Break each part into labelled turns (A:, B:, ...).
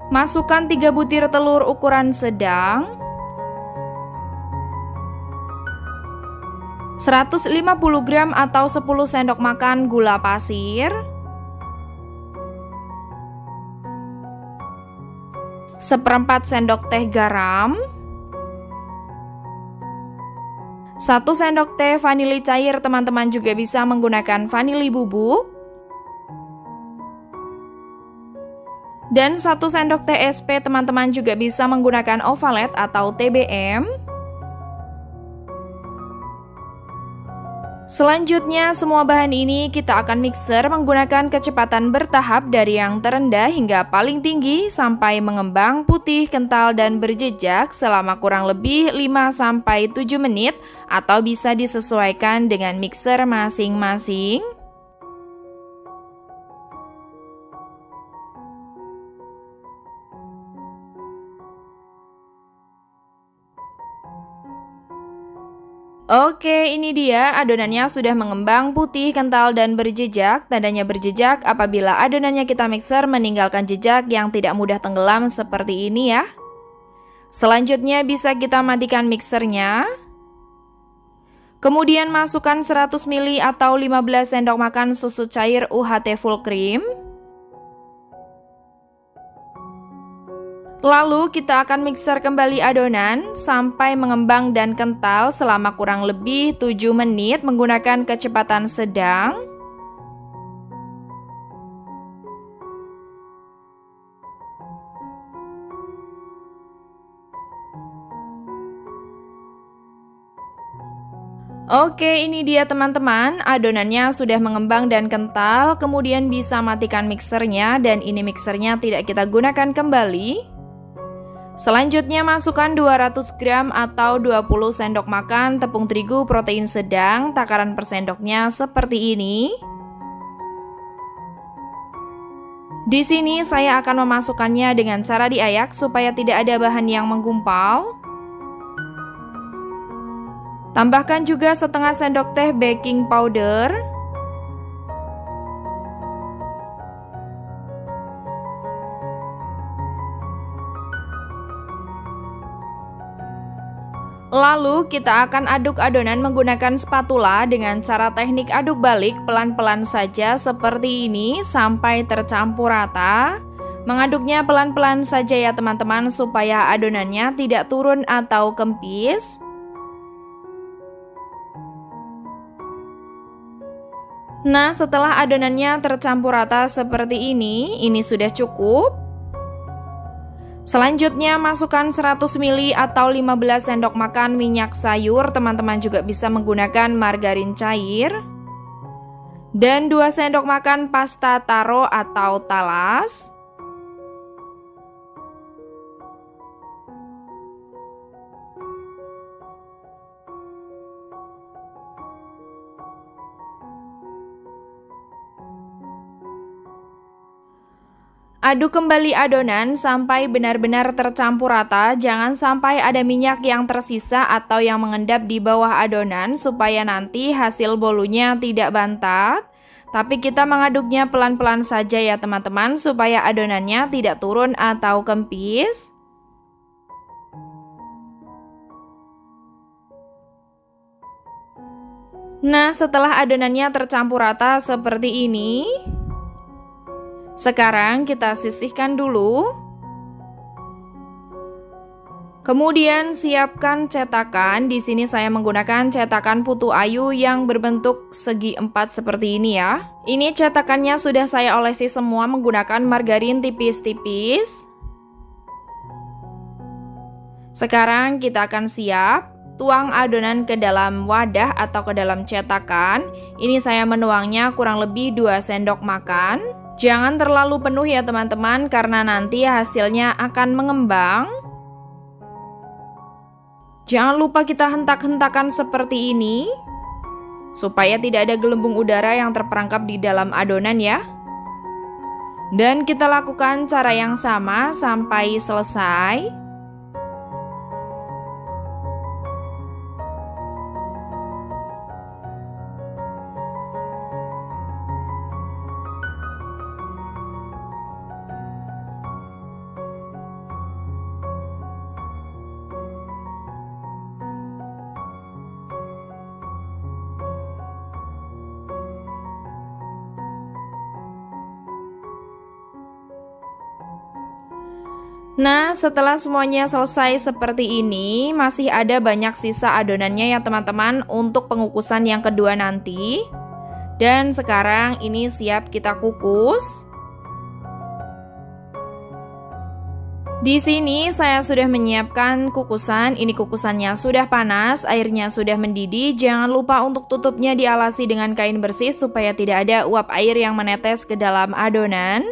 A: Masukkan 3 butir telur ukuran sedang, 150 gram atau 10 sendok makan gula pasir, 1/4 sendok teh garam, 1 sendok teh vanili cair, teman-teman juga bisa menggunakan vanili bubuk, dan 1 sendok teh SP, teman-teman juga bisa menggunakan ovalet atau TBM. Selanjutnya, semua bahan ini kita akan mixer menggunakan kecepatan bertahap dari yang terendah hingga paling tinggi sampai mengembang putih, kental, dan berjejak selama kurang lebih 5-7 menit atau bisa disesuaikan dengan mixer masing-masing. Oke, ini dia adonannya sudah mengembang putih, kental, dan berjejak. Tandanya berjejak apabila adonannya kita mixer meninggalkan jejak yang tidak mudah tenggelam seperti ini ya. Selanjutnya bisa kita matikan mixernya. Kemudian masukkan 100 ml atau 15 sendok makan susu cair UHT full cream. Lalu kita akan mixer kembali adonan sampai mengembang dan kental selama kurang lebih 7 menit menggunakan kecepatan sedang. Oke, ini dia teman-teman, adonannya sudah mengembang dan kental, kemudian bisa matikan mixernya dan ini mixernya tidak kita gunakan kembali. Selanjutnya masukkan 200 gram atau 20 sendok makan tepung terigu protein sedang, takaran per sendoknya seperti ini. Di sini saya akan memasukkannya dengan cara diayak supaya tidak ada bahan yang menggumpal. Tambahkan juga setengah sendok teh baking powder. Lalu kita akan aduk adonan menggunakan spatula dengan cara teknik aduk balik pelan-pelan saja seperti ini sampai tercampur rata. Mengaduknya pelan-pelan saja ya teman-teman supaya adonannya tidak turun atau kempis. Nah, setelah adonannya tercampur rata seperti ini sudah cukup. Selanjutnya masukkan 100 ml atau 15 sendok makan minyak sayur, teman-teman juga bisa menggunakan margarin cair. Dan 2 sendok makan pasta taro atau talas. Aduk kembali adonan sampai benar-benar tercampur rata, jangan sampai ada minyak yang tersisa atau yang mengendap di bawah adonan supaya nanti hasil bolunya tidak bantat. Tapi kita mengaduknya pelan-pelan saja ya teman-teman supaya adonannya tidak turun atau kempis. Nah, setelah adonannya tercampur rata seperti ini, sekarang kita sisihkan dulu. Kemudian siapkan cetakan. Di sini saya menggunakan cetakan putu ayu yang berbentuk segi 4 seperti ini ya. Ini cetakannya sudah saya olesi semua menggunakan margarin tipis-tipis. Sekarang kita akan siap tuang adonan ke dalam wadah atau ke dalam cetakan. Ini saya menuangnya kurang lebih 2 sendok makan. Jangan terlalu penuh ya teman-teman karena nanti hasilnya akan mengembang. Jangan lupa kita hentak-hentakan seperti ini supaya tidak ada gelembung udara yang terperangkap di dalam adonan ya. Dan kita lakukan cara yang sama sampai selesai. Nah, setelah semuanya selesai seperti ini, masih ada banyak sisa adonannya ya teman-teman untuk pengukusan yang kedua nanti. Dan sekarang ini siap kita kukus. Di sini saya sudah menyiapkan kukusan. Ini kukusannya sudah panas, airnya sudah mendidih. Jangan lupa untuk tutupnya dialasi dengan kain bersih supaya tidak ada uap air yang menetes ke dalam adonan.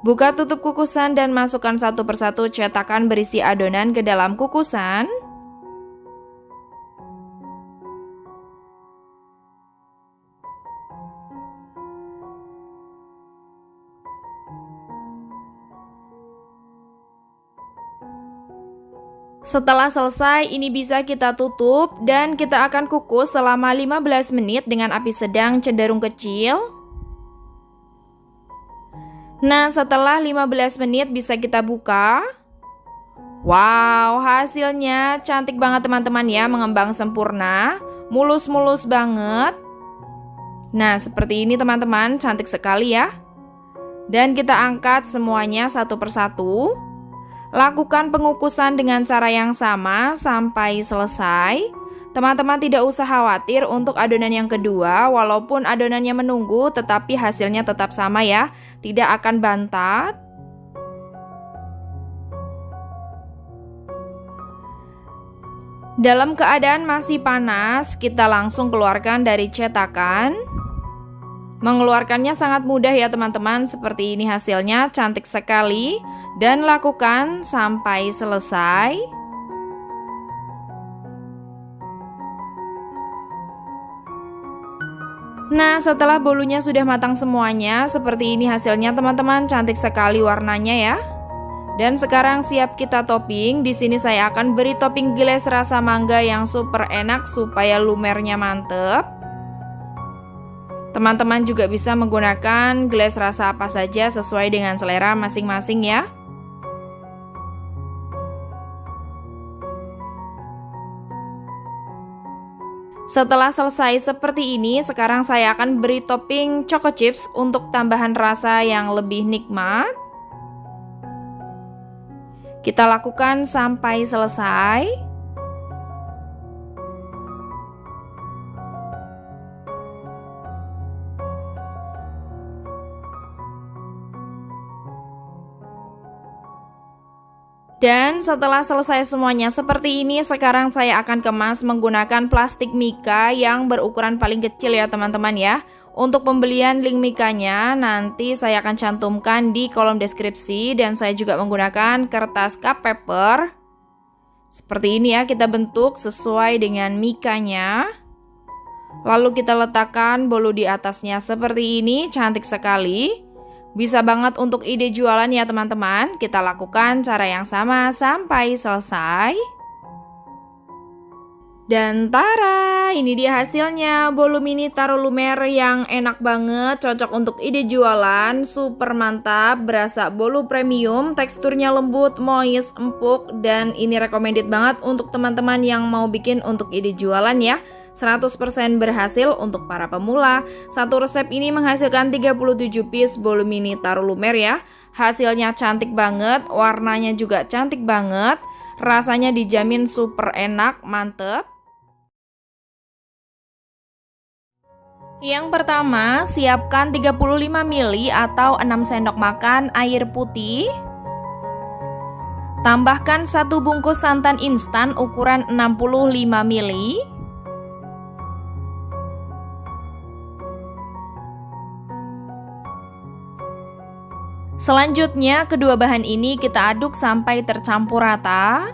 A: Buka tutup kukusan dan masukkan satu persatu cetakan berisi adonan ke dalam kukusan. Setelah selesai, ini bisa kita tutup dan kita akan kukus selama 15 menit dengan api sedang cenderung kecil. Nah, setelah 15 menit bisa kita buka. Wow, hasilnya cantik banget teman-teman ya, mengembang sempurna, mulus-mulus banget. Nah, seperti ini teman-teman, cantik sekali ya. Dan kita angkat semuanya satu persatu. Lakukan pengukusan dengan cara yang sama sampai selesai. Teman-teman tidak usah khawatir untuk adonan yang kedua, walaupun adonannya menunggu tetapi hasilnya tetap sama ya, tidak akan bantat. Dalam keadaan masih panas, kita langsung keluarkan dari cetakan. Mengeluarkannya sangat mudah ya teman-teman, seperti ini hasilnya cantik sekali dan lakukan sampai selesai. Nah, setelah bolunya sudah matang semuanya, seperti ini hasilnya teman-teman, cantik sekali warnanya ya. Dan sekarang siap kita topping. Di sini saya akan beri topping geles rasa mangga yang super enak supaya lumernya mantep. Teman-teman juga bisa menggunakan geles rasa apa saja sesuai dengan selera masing-masing ya. Setelah selesai seperti ini, sekarang saya akan beri topping choco chips untuk tambahan rasa yang lebih nikmat. Kita lakukan sampai selesai. Dan setelah selesai semuanya seperti ini, sekarang saya akan kemas menggunakan plastik mika yang berukuran paling kecil ya teman-teman ya. Untuk pembelian link mikanya nanti saya akan cantumkan di kolom deskripsi, dan saya juga menggunakan kertas cup paper. Seperti ini ya, kita bentuk sesuai dengan mikanya. Lalu kita letakkan bolu di atasnya seperti ini, cantik sekali. Bisa banget untuk ide jualan ya teman-teman. Kita lakukan cara yang sama sampai selesai. Dan tara, ini dia hasilnya, bolu mini taro lumer yang enak banget, cocok untuk ide jualan, super mantap, berasa bolu premium, teksturnya lembut, moist, empuk, dan ini recommended banget untuk teman-teman yang mau bikin untuk ide jualan ya. 100% berhasil untuk para pemula. Satu resep ini menghasilkan 37 piece bolu mini taro lumer ya. Hasilnya cantik banget, warnanya juga cantik banget, rasanya dijamin super enak, mantep. Yang pertama, siapkan 35 ml atau 6 sendok makan air putih. Tambahkan 1 bungkus santan instan ukuran 65 ml. Selanjutnya, kedua bahan ini kita aduk sampai tercampur rata.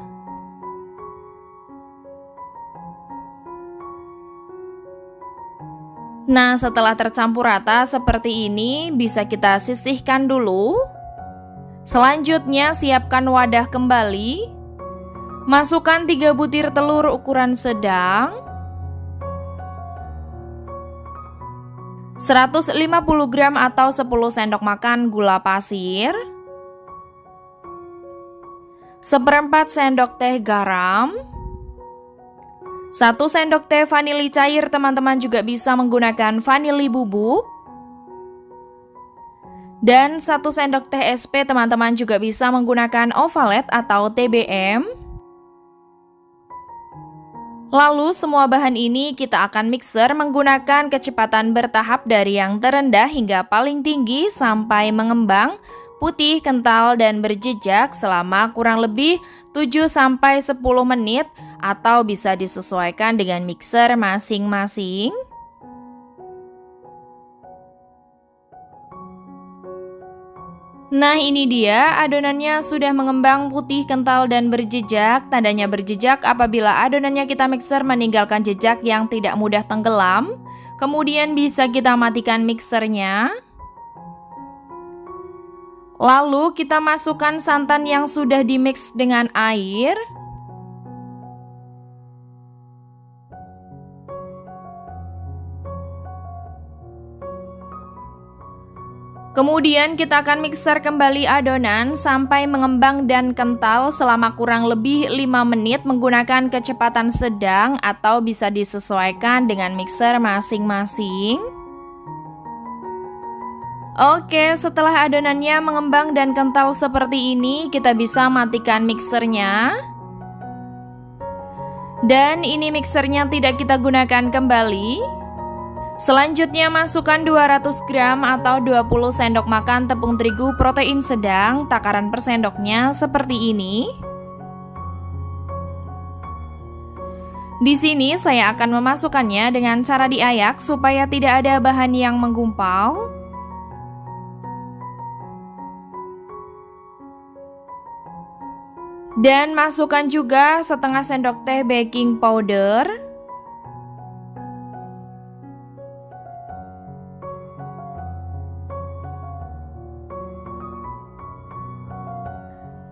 A: Nah, setelah tercampur rata seperti ini, bisa kita sisihkan dulu. Selanjutnya, siapkan wadah kembali. Masukkan 3 butir telur ukuran sedang. 150 gram atau 10 sendok makan gula pasir, 1/4 sendok teh garam, 1 sendok teh vanili cair, teman-teman juga bisa menggunakan vanili bubuk, Dan 1 sendok teh SP teman-teman juga bisa menggunakan ovalet atau TBM. Lalu semua bahan ini kita akan mixer menggunakan kecepatan bertahap dari yang terendah hingga paling tinggi sampai mengembang, putih, kental, dan berjejak selama kurang lebih 7-10 menit atau bisa disesuaikan dengan mixer masing-masing. Nah ini dia, adonannya sudah mengembang putih, kental, dan berjejak. Tandanya berjejak apabila adonannya kita mixer meninggalkan jejak yang tidak mudah tenggelam. Kemudian bisa kita matikan mixernya. Lalu kita masukkan santan yang sudah dimix dengan air. Kemudian kita akan mixer kembali adonan sampai mengembang dan kental selama kurang lebih 5 menit menggunakan kecepatan sedang atau bisa disesuaikan dengan mixer masing-masing. Oke, setelah adonannya mengembang dan kental seperti ini, kita bisa matikan mixernya. Dan ini mixernya tidak kita gunakan kembali. Selanjutnya masukkan 200 gram atau 20 sendok makan tepung terigu protein sedang, takaran per sendoknya seperti ini. Di sini saya akan memasukkannya dengan cara diayak supaya tidak ada bahan yang menggumpal. Dan masukkan juga setengah sendok teh baking powder.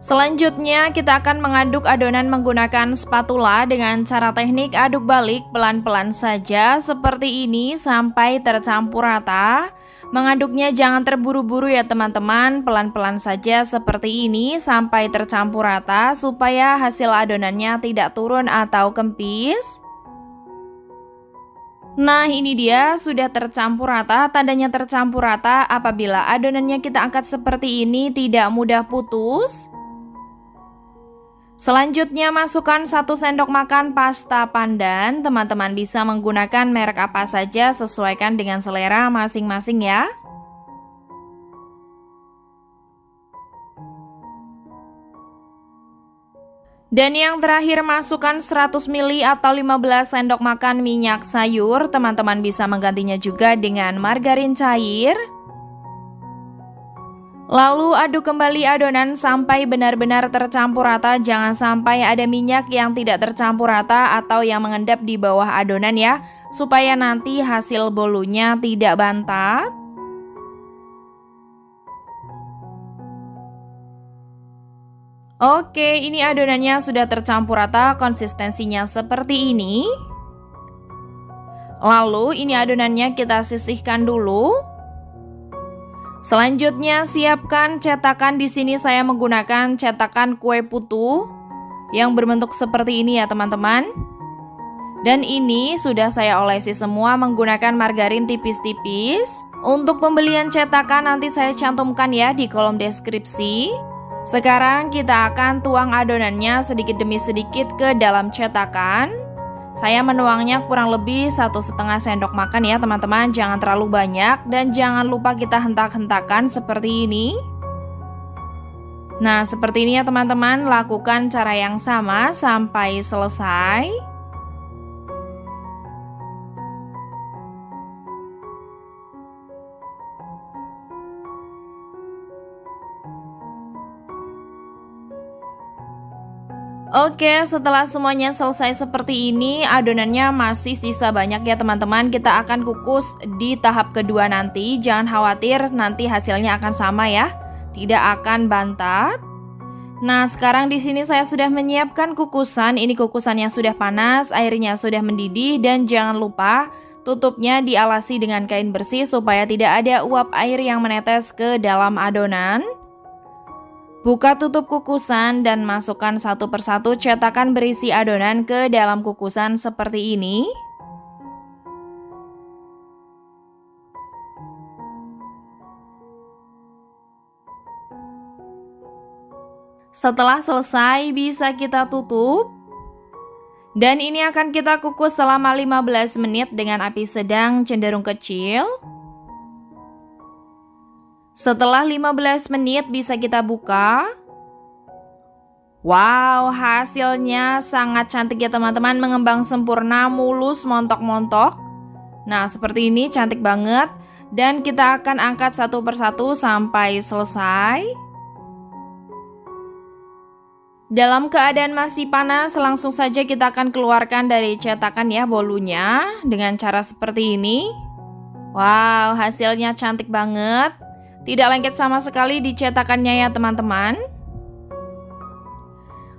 A: Selanjutnya kita akan mengaduk adonan menggunakan spatula dengan cara teknik aduk balik pelan-pelan saja seperti ini sampai tercampur rata. Mengaduknya jangan terburu-buru ya teman-teman, pelan-pelan saja seperti ini sampai tercampur rata supaya hasil adonannya tidak turun atau kempis. Nah ini dia sudah tercampur rata, tandanya tercampur rata apabila adonannya kita angkat seperti ini tidak mudah putus. Selanjutnya masukkan 1 sendok makan pasta pandan, teman-teman bisa menggunakan merek apa saja sesuaikan dengan selera masing-masing ya. Dan yang terakhir masukkan 100 ml atau 15 sendok makan minyak sayur, teman-teman bisa menggantinya juga dengan margarin cair. Lalu aduk kembali adonan sampai benar-benar tercampur rata, jangan sampai ada minyak yang tidak tercampur rata atau yang mengendap di bawah adonan ya, supaya nanti hasil bolunya tidak bantat. Oke, ini adonannya sudah tercampur rata, konsistensinya seperti ini. Lalu ini adonannya kita sisihkan dulu. Selanjutnya siapkan cetakan. Di sini saya menggunakan cetakan kue putu yang berbentuk seperti ini ya teman-teman. Dan ini sudah saya olesi semua menggunakan margarin tipis-tipis. Untuk pembelian cetakan nanti saya cantumkan ya di kolom deskripsi. Sekarang kita akan tuang adonannya sedikit demi sedikit ke dalam cetakan. Saya menuangnya kurang lebih 1,5 sendok makan ya teman-teman, jangan terlalu banyak dan jangan lupa kita hentak-hentakan seperti ini. Nah seperti ini ya teman-teman, lakukan cara yang sama sampai selesai. Oke, setelah semuanya selesai seperti ini, adonannya masih sisa banyak ya teman-teman. Kita akan kukus di tahap kedua nanti. Jangan khawatir, nanti hasilnya akan sama ya. Tidak akan bantat. Nah, sekarang di sini saya sudah menyiapkan kukusan. Ini kukusannya sudah panas, airnya sudah mendidih dan jangan lupa tutupnya dialasi dengan kain bersih supaya tidak ada uap air yang menetes ke dalam adonan. Buka tutup kukusan dan masukkan satu persatu cetakan berisi adonan ke dalam kukusan seperti ini. Setelah selesai bisa kita tutup. Dan ini akan kita kukus selama 15 menit dengan api sedang cenderung kecil. Setelah 15 menit bisa kita buka. Wow, hasilnya sangat cantik ya teman-teman, mengembang sempurna, mulus, montok-montok. Nah, seperti ini cantik banget. Dan kita akan angkat satu persatu sampai selesai. Dalam keadaan masih panas, langsung saja kita akan keluarkan dari cetakan ya bolunya dengan cara seperti ini. Wow, hasilnya cantik banget. Tidak lengket sama sekali di cetakannya ya teman-teman.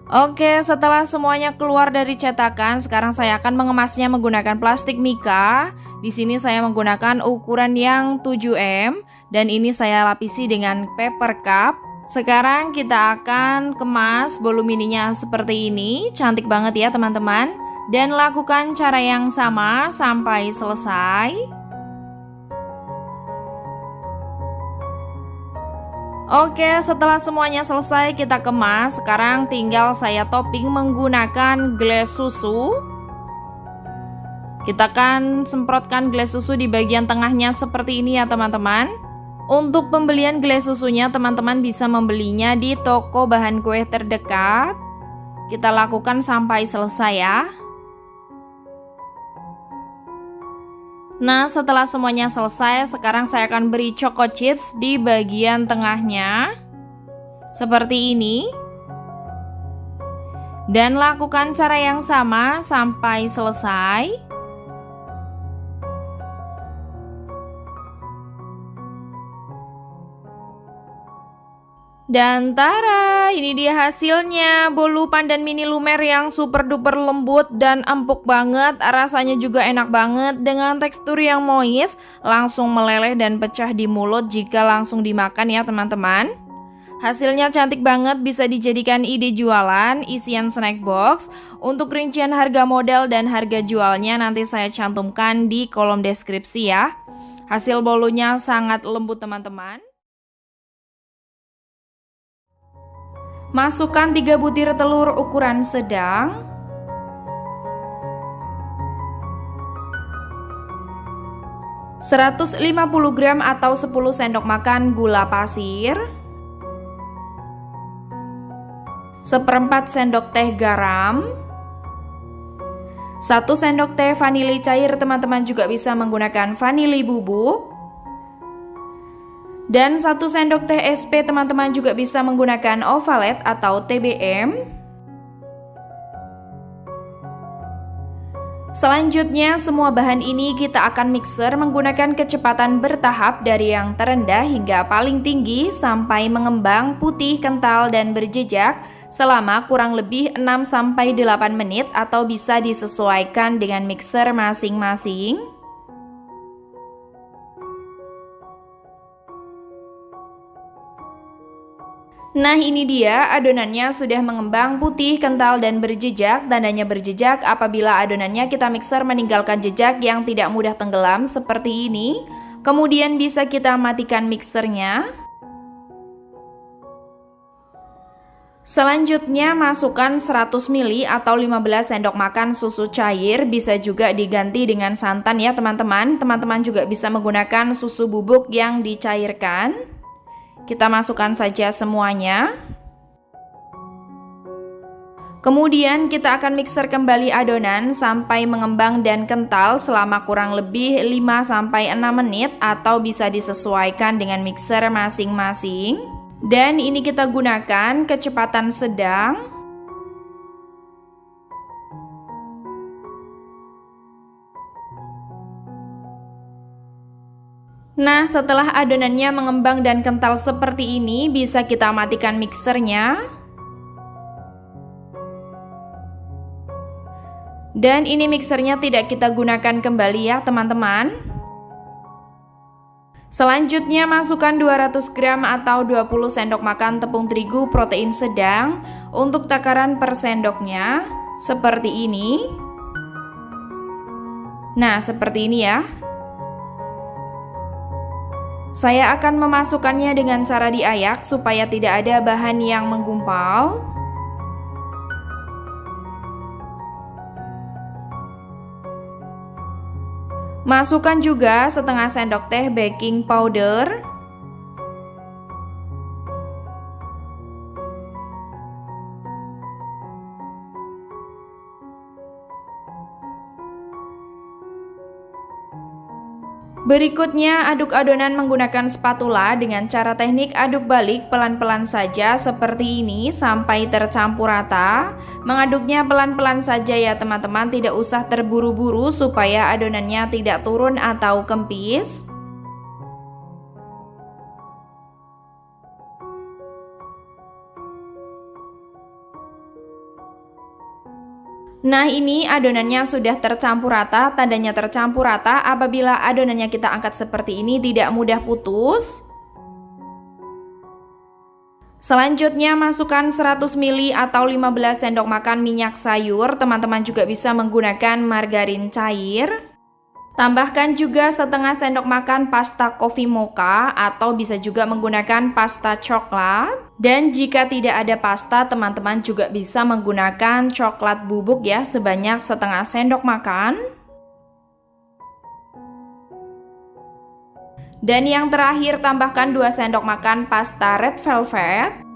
A: Oke, setelah semuanya keluar dari cetakan, sekarang saya akan mengemasnya menggunakan plastik mika. Di sini saya menggunakan ukuran yang 7M dan ini saya lapisi dengan paper cup. Sekarang kita akan kemas bolu mininya seperti ini. Cantik banget ya teman-teman. Dan lakukan cara yang sama sampai selesai. Oke, setelah semuanya selesai kita kemas. Sekarang tinggal saya topping menggunakan gelas susu. Kita akan semprotkan gelas susu di bagian tengahnya seperti ini ya teman-teman. Untuk pembelian gelas susunya teman-teman bisa membelinya di toko bahan kue terdekat. Kita lakukan sampai selesai ya. Nah, setelah semuanya selesai, sekarang saya akan beri choco chips di bagian tengahnya. Seperti ini. Dan lakukan cara yang sama sampai selesai. Dan tara, ini dia hasilnya, bolu pandan mini lumer yang super duper lembut dan empuk banget. Rasanya juga enak banget dengan tekstur yang moist, langsung meleleh dan pecah di mulut jika langsung dimakan ya teman-teman. Hasilnya cantik banget, bisa dijadikan ide jualan, isian snack box. Untuk rincian harga modal dan harga jualnya nanti saya cantumkan di kolom deskripsi ya. Hasil bolunya sangat lembut teman-teman. Masukkan 3 butir telur ukuran sedang. (150 gram atau 10 sendok makan gula pasir. 1/4 sendok teh garam. 1 sendok teh vanili cair, teman-teman juga bisa menggunakan vanili bubuk. Dan 1 sendok teh SP, teman-teman juga bisa menggunakan ovalet atau TBM. Selanjutnya semua bahan ini kita akan mixer menggunakan kecepatan bertahap dari yang terendah hingga paling tinggi sampai mengembang putih, kental, dan berjejak selama kurang lebih 6-8 menit atau bisa disesuaikan dengan mixer masing-masing. Nah, ini dia adonannya sudah mengembang putih, kental, dan berjejak. Tandanya berjejak apabila adonannya kita mixer meninggalkan jejak yang tidak mudah tenggelam seperti ini. Kemudian bisa kita matikan mixernya. Selanjutnya masukkan 100 ml atau 15 sendok makan susu cair, bisa juga diganti dengan santan ya teman-teman. Teman-teman juga bisa menggunakan susu bubuk yang dicairkan. Kita masukkan saja semuanya. Kemudian kita akan mixer kembali adonan sampai mengembang dan kental selama kurang lebih 5-6 menit atau bisa disesuaikan dengan mixer masing-masing. Dan ini kita gunakan kecepatan sedang. Nah, setelah adonannya mengembang dan kental seperti ini, bisa kita matikan mixernya. Dan ini mixernya tidak kita gunakan kembali ya teman-teman. Selanjutnya masukkan 200 gram atau 20 sendok makan tepung terigu protein sedang. Untuk takaran per sendoknya seperti ini. Nah, seperti ini ya. Saya akan memasukkannya dengan cara diayak supaya tidak ada bahan yang menggumpal. Masukkan juga setengah sendok teh baking powder. Berikutnya, aduk adonan menggunakan spatula dengan cara teknik aduk balik pelan-pelan saja seperti ini sampai tercampur rata. Mengaduknya pelan-pelan saja ya teman-teman, tidak usah terburu-buru supaya adonannya tidak turun atau kempis. Nah, ini adonannya sudah tercampur rata. Tandanya tercampur rata apabila adonannya kita angkat seperti ini tidak mudah putus. Selanjutnya masukkan 100 ml atau 15 sendok makan minyak sayur. Teman-teman juga bisa menggunakan margarin cair. Tambahkan juga setengah sendok makan pasta coffee mocha atau bisa juga menggunakan pasta coklat. Dan jika tidak ada pasta, teman-teman juga bisa menggunakan coklat bubuk ya, sebanyak setengah sendok makan. Dan yang terakhir, tambahkan 2 sendok makan pasta red velvet.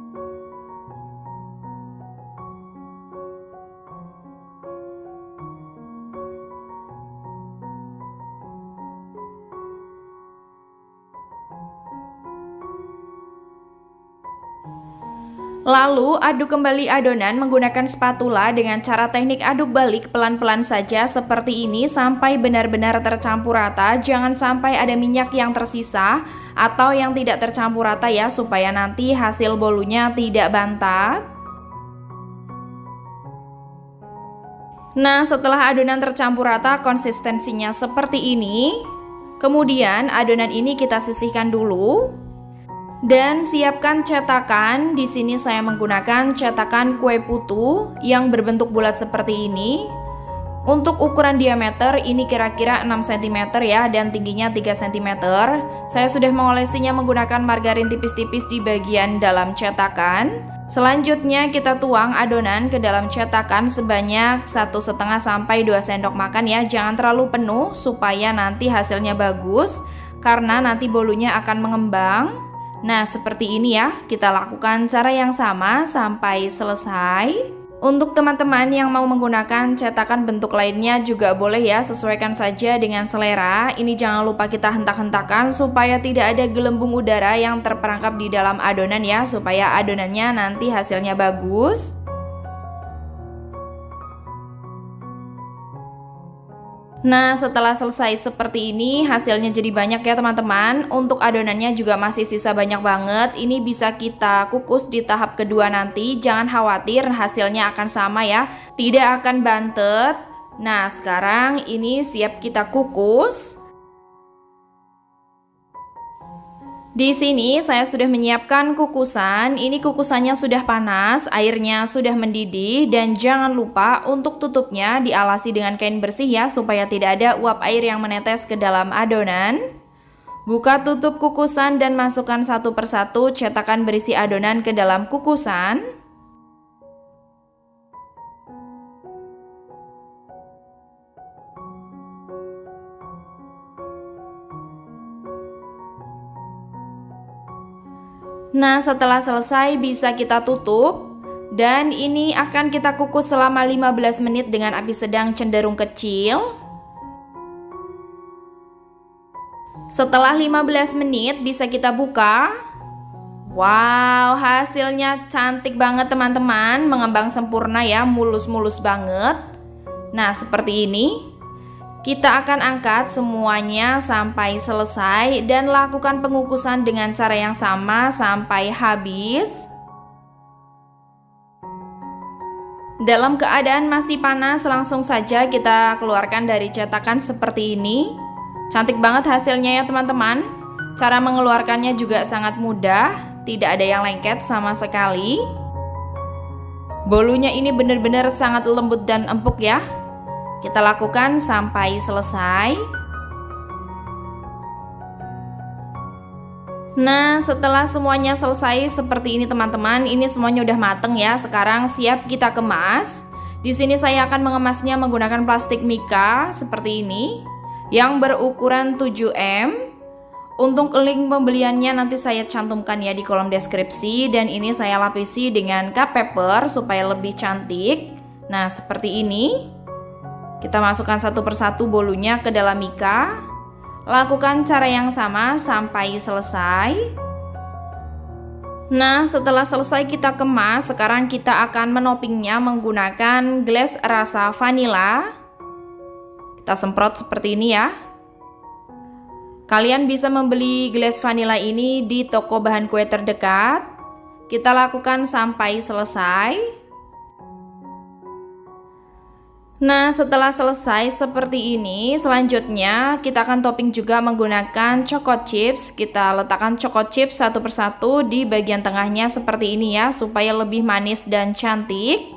A: Lalu aduk kembali adonan menggunakan spatula dengan cara teknik aduk balik pelan-pelan saja seperti ini sampai benar-benar tercampur rata. Jangan sampai ada minyak yang tersisa atau yang tidak tercampur rata ya, supaya nanti hasil bolunya tidak bantat. Nah, setelah adonan tercampur rata konsistensinya seperti ini. Kemudian adonan ini kita sisihkan dulu. Dan siapkan cetakan. Di sini saya menggunakan cetakan kue putu yang berbentuk bulat seperti ini. Untuk ukuran diameter ini kira-kira 6 cm ya, dan tingginya 3 cm. Saya sudah mengolesinya menggunakan margarin tipis-tipis di bagian dalam cetakan. Selanjutnya kita tuang adonan ke dalam cetakan sebanyak 1,5 sampai 2 sendok makan ya. Jangan terlalu penuh supaya nanti hasilnya bagus, karena nanti bolunya akan mengembang. Nah, seperti ini ya, kita lakukan cara yang sama sampai selesai. Untuk teman-teman yang mau menggunakan cetakan bentuk lainnya juga boleh ya, sesuaikan saja dengan selera. Ini jangan lupa kita hentak-hentakan supaya tidak ada gelembung udara yang terperangkap di dalam adonan ya, supaya adonannya nanti hasilnya bagus. Nah, setelah selesai seperti ini hasilnya jadi banyak ya teman-teman. Untuk adonannya juga masih sisa banyak banget. Ini bisa kita kukus di tahap kedua nanti. Jangan khawatir, hasilnya akan sama ya, tidak akan bantet. Nah, sekarang ini siap kita kukus. Di sini saya sudah menyiapkan kukusan. Ini kukusannya sudah panas, airnya sudah mendidih, dan jangan lupa untuk tutupnya dialasi dengan kain bersih ya, supaya tidak ada uap air yang menetes ke dalam adonan. Buka tutup kukusan dan masukkan satu persatu cetakan berisi adonan ke dalam kukusan. Nah, setelah selesai bisa kita tutup. Dan ini akan kita kukus selama 15 menit dengan api sedang cenderung kecil. Setelah 15 menit bisa kita buka. Wow, hasilnya cantik banget teman-teman, mengembang sempurna ya, mulus-mulus banget. Nah, seperti ini. Kita akan angkat semuanya sampai selesai dan lakukan pengukusan dengan cara yang sama sampai habis. Dalam keadaan masih panas, langsung saja kita keluarkan dari cetakan seperti ini. Cantik banget hasilnya ya teman-teman. Cara mengeluarkannya juga sangat mudah, tidak ada yang lengket sama sekali. Bolunya ini benar-benar sangat lembut dan empuk ya. Kita lakukan sampai selesai. Nah, setelah semuanya selesai seperti ini teman-teman, ini semuanya udah mateng ya. Sekarang siap kita kemas. Di sini saya akan mengemasnya menggunakan plastik mika seperti ini yang berukuran 7M. Untuk link pembeliannya nanti saya cantumkan ya di kolom deskripsi, dan ini saya lapisi dengan cup paper supaya lebih cantik. Nah, seperti ini. Kita masukkan satu persatu bolunya ke dalam mika. Lakukan cara yang sama sampai selesai. Nah, setelah selesai kita kemas, sekarang kita akan menopingnya menggunakan glass rasa vanila. Kita semprot seperti ini ya. Kalian bisa membeli glass vanila ini di toko bahan kue terdekat. Kita lakukan sampai selesai. Nah, setelah selesai seperti ini, selanjutnya kita akan topping juga menggunakan choco chips. Kita letakkan choco chips satu persatu di bagian tengahnya seperti ini ya, supaya lebih manis dan cantik.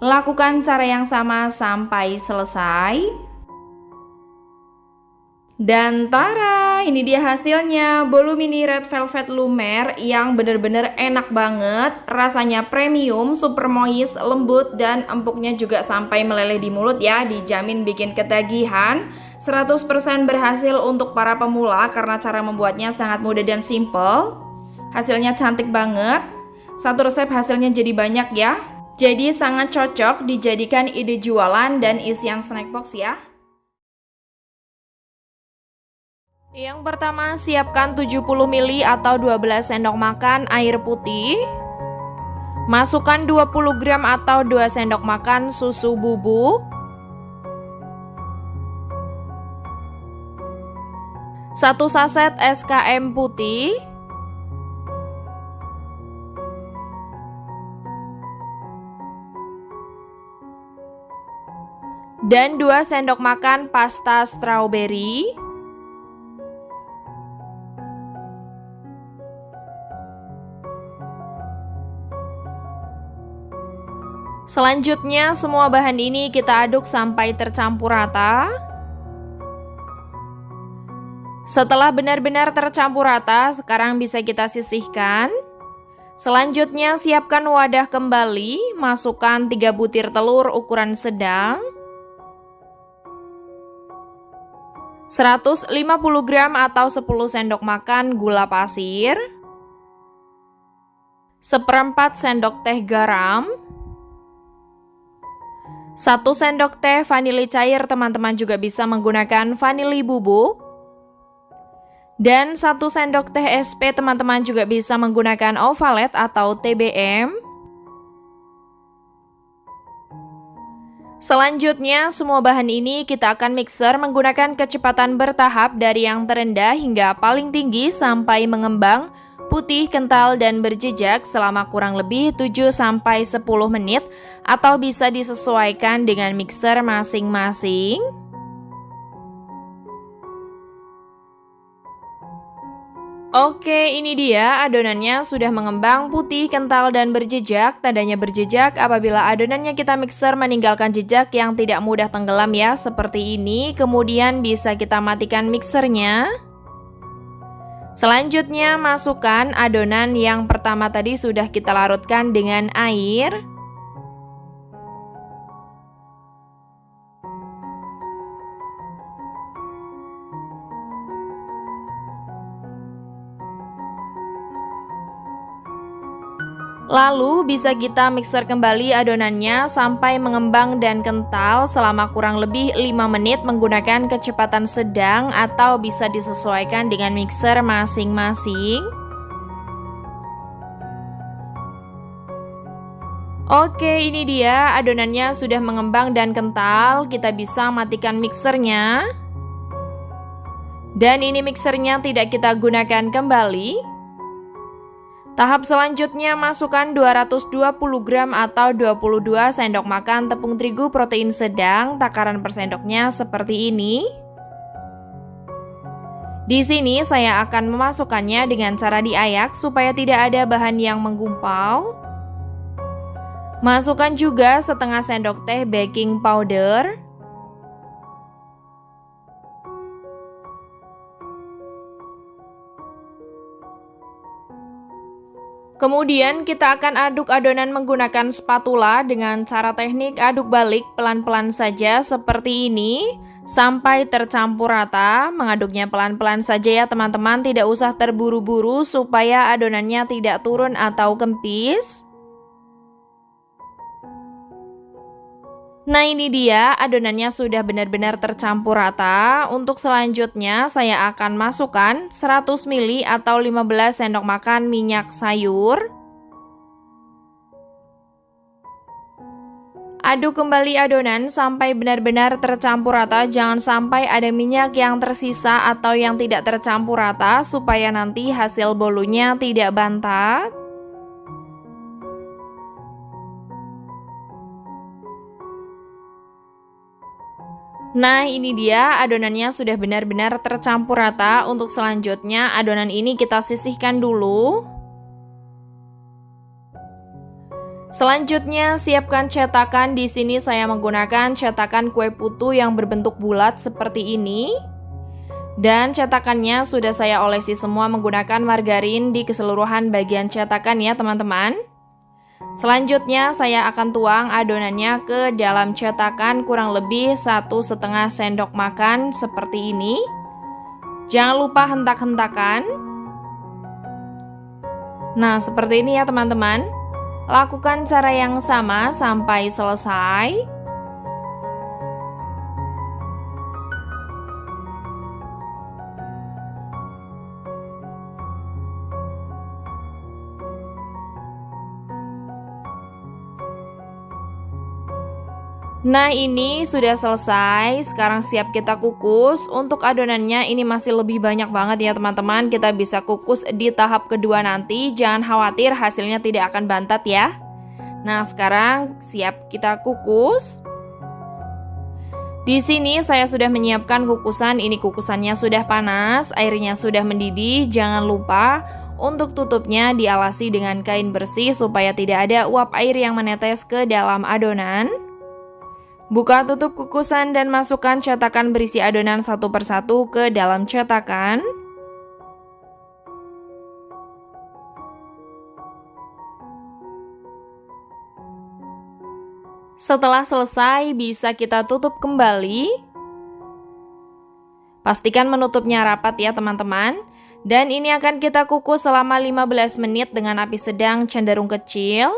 A: Lakukan cara yang sama sampai selesai. Dan tara, ini dia hasilnya, bolu mini red velvet lumer yang bener-bener enak banget. Rasanya premium, super moist, lembut, dan empuknya juga sampai meleleh di mulut ya. Dijamin bikin ketagihan. 100% berhasil untuk para pemula karena cara membuatnya sangat mudah dan simple. Hasilnya cantik banget. Satu resep hasilnya jadi banyak ya. Jadi sangat cocok dijadikan ide jualan dan isian snack box ya. Yang pertama, siapkan 70 ml atau 12 sendok makan air putih. Masukkan 20 gram atau 2 sendok makan susu bubuk. 1 saset SKM putih. Dan 2 sendok makan pasta strawberry. Selanjutnya, semua bahan ini kita aduk sampai tercampur rata. Setelah benar-benar tercampur rata, sekarang bisa kita sisihkan. Selanjutnya, siapkan wadah kembali, masukkan 3 butir telur ukuran sedang, 150 gram atau 10 sendok makan gula pasir, 1/4 sendok teh garam, 1 sendok teh vanili cair, teman-teman juga bisa menggunakan vanili bubuk. Dan 1 sendok teh SP, teman-teman juga bisa menggunakan ovalet atau TBM. Selanjutnya, semua bahan ini kita akan mixer menggunakan kecepatan bertahap dari yang terendah hingga paling tinggi sampai mengembang, putih, kental, dan berjejak selama kurang lebih 7-10 menit atau bisa disesuaikan dengan mixer masing-masing. Oke, ini dia adonannya sudah mengembang, putih, kental, dan berjejak. Tandanya berjejak apabila adonannya kita mixer meninggalkan jejak yang tidak mudah tenggelam ya, seperti ini. Kemudian bisa kita matikan mixernya. Selanjutnya, masukkan adonan yang pertama tadi sudah kita larutkan dengan air. Lalu bisa kita mixer kembali adonannya sampai mengembang dan kental selama kurang lebih 5 menit menggunakan kecepatan sedang atau bisa disesuaikan dengan mixer masing-masing. Oke, ini dia adonannya sudah mengembang dan kental. Kita bisa matikan mixernya. Dan ini mixernya tidak kita gunakan kembali. Tahap selanjutnya, masukkan 220 gram atau 22 sendok makan tepung terigu protein sedang, takaran per sendoknya seperti ini. Di sini saya akan memasukkannya dengan cara diayak supaya tidak ada bahan yang menggumpal. Masukkan juga setengah sendok teh baking powder. Kemudian kita akan aduk adonan menggunakan spatula dengan cara teknik aduk balik pelan-pelan saja seperti ini sampai tercampur rata. Mengaduknya pelan-pelan saja ya teman-teman, tidak usah terburu-buru supaya adonannya tidak turun atau kempis. Nah ini dia adonannya sudah benar-benar tercampur rata. Untuk selanjutnya saya akan masukkan 100 ml atau 15 sendok makan minyak sayur. Aduk kembali adonan sampai benar-benar tercampur rata, jangan sampai ada minyak yang tersisa atau yang tidak tercampur rata supaya nanti hasil bolunya tidak bantat. Nah ini dia adonannya sudah benar-benar tercampur rata. Untuk selanjutnya adonan ini kita sisihkan dulu. Selanjutnya siapkan cetakan. Di sini saya menggunakan cetakan kue putu yang berbentuk bulat seperti ini. Dan cetakannya sudah saya olesi semua menggunakan margarin di keseluruhan bagian cetakan ya teman-teman. Selanjutnya saya akan tuang adonannya ke dalam cetakan kurang lebih 1,5 sendok makan seperti ini. Jangan lupa hentak-hentakan. Nah seperti ini ya teman-teman. Lakukan cara yang sama sampai selesai. Nah ini sudah selesai, sekarang siap kita kukus. Untuk adonannya ini masih lebih banyak banget ya teman-teman. Kita bisa kukus di tahap kedua nanti, jangan khawatir hasilnya tidak akan bantat ya. Nah sekarang siap kita kukus. Di sini saya sudah menyiapkan kukusan, ini kukusannya sudah panas, airnya sudah mendidih. Jangan lupa untuk tutupnya dialasi dengan kain bersih supaya tidak ada uap air yang menetes ke dalam adonan. Buka tutup kukusan dan masukkan cetakan berisi adonan satu persatu ke dalam cetakan. Setelah selesai, bisa kita tutup kembali. Pastikan menutupnya rapat ya teman-teman. Dan ini akan kita kukus selama 15 menit dengan api sedang cenderung kecil.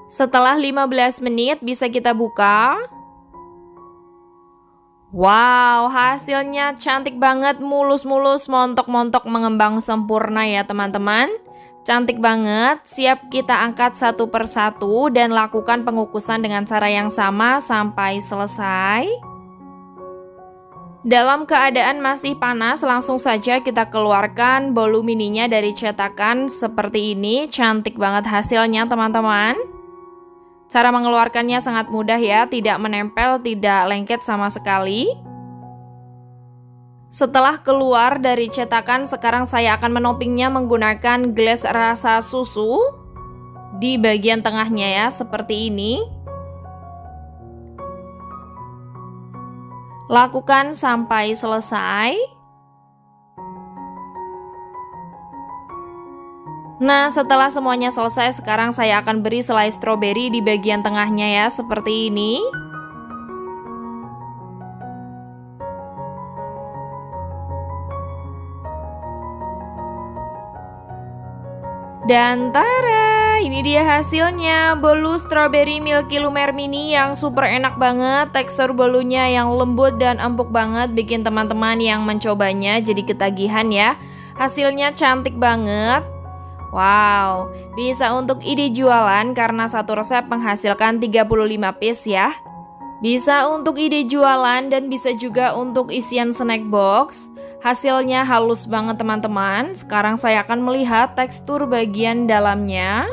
A: Setelah 15 menit bisa kita buka. Wow, hasilnya cantik banget, mulus-mulus, montok-montok, mengembang sempurna ya teman-teman. Cantik banget, siap kita angkat satu persatu dan lakukan pengukusan dengan cara yang sama sampai selesai. Dalam keadaan masih panas, langsung saja kita keluarkan bolu mininya dari cetakan seperti ini. Cantik banget hasilnya teman-teman. Cara mengeluarkannya sangat mudah ya, tidak menempel, tidak lengket sama sekali. Setelah keluar dari cetakan, sekarang saya akan menopingnya menggunakan gelas rasa susu di bagian tengahnya ya, seperti ini. Lakukan sampai selesai. Nah setelah semuanya selesai, sekarang saya akan beri selai stroberi di bagian tengahnya ya, seperti ini. Dan tara, ini dia hasilnya, bolu strawberry Milky Lumer mini yang super enak banget. Tekstur bolunya yang lembut dan empuk banget, bikin teman-teman yang mencobanya jadi ketagihan ya. Hasilnya cantik banget. Wow, bisa untuk ide jualan karena satu resep menghasilkan 35 piece ya. Bisa untuk ide jualan dan bisa juga untuk isian snack box. Hasilnya halus banget teman-teman. Sekarang saya akan melihat tekstur bagian dalamnya.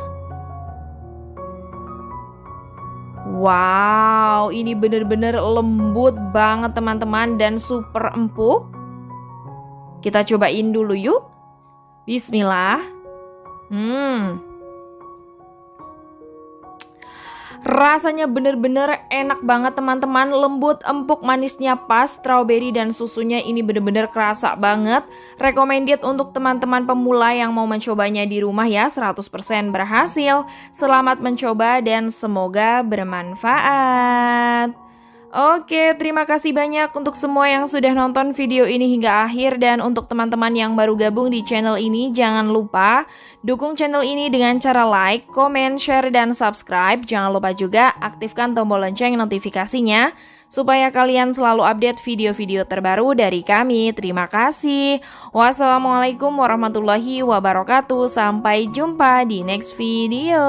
A: Wow, ini bener-bener lembut banget teman-teman dan super empuk. Kita cobain dulu yuk. Bismillah. Rasanya bener-bener enak banget teman-teman, lembut, empuk, manisnya pas, strawberry dan susunya ini bener-bener kerasa banget. Recommended untuk teman-teman pemula yang mau mencobanya di rumah ya, 100% berhasil. Selamat mencoba dan semoga bermanfaat. Oke, terima kasih banyak untuk semua yang sudah nonton video ini hingga akhir. Dan untuk teman-teman yang baru gabung di channel ini, jangan lupa dukung channel ini dengan cara like, comment, share, dan subscribe. Jangan lupa juga aktifkan tombol lonceng notifikasinya supaya kalian selalu update video-video terbaru dari kami. Terima kasih. Wassalamualaikum warahmatullahi wabarakatuh. Sampai jumpa di next video.